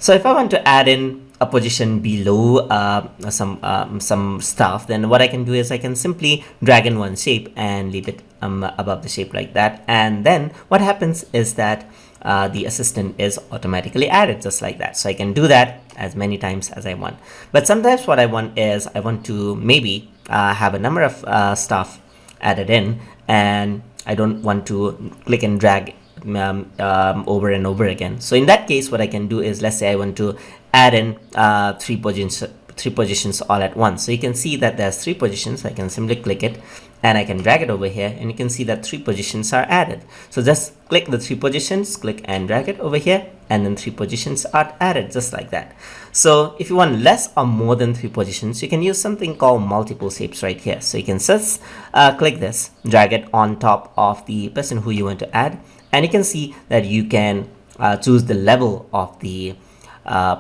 So if I want to add in a position below some stuff, then what I can do is I can simply drag in one shape and leave it above the shape like that. And then what happens is that the assistant is automatically added just like that. So I can do that as many times as I want. But sometimes what I want is I want to maybe have a number of stuff added in, and I don't want to click and drag over and over again. So in that case, what I can do is, let's say I want to add in three positions all at once. So you can see that there's 3 positions. I can simply click it and I can drag it over here, and you can see that 3 positions are added. So just click the 3 positions, click and drag it over here, and then 3 positions are added just like that. So if you want less or more than 3 positions, you can use something called multiple shapes right here. So you can just click this, drag it on top of the person who you want to add, and you can see that you can choose the level of the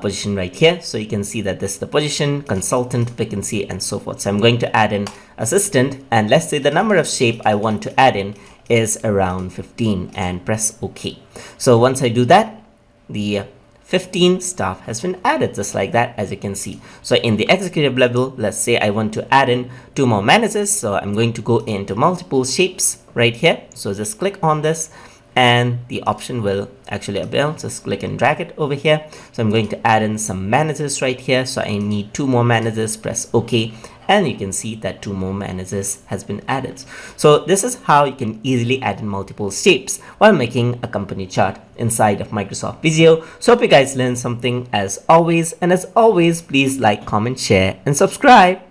position right here. So you can see that this is the position, consultant, vacancy, and so forth. So I'm going to add in assistant, and let's say the number of shape I want to add in is around 15, and press OK. So once I do that, the 15 staff has been added just like that, as you can see. So in the executive level, let's say I want to add in 2 more managers. So I'm going to go into multiple shapes right here. So just click on this, and the option will actually appear. Just click and drag it over here. So I'm going to add in some managers right here. So I need 2 more managers, press OK, and you can see that 2 more managers has been added. So this is how you can easily add in multiple shapes while making a company chart inside of Microsoft Visio. So hope you guys learned something as always, and as always, please like, comment, share, and subscribe.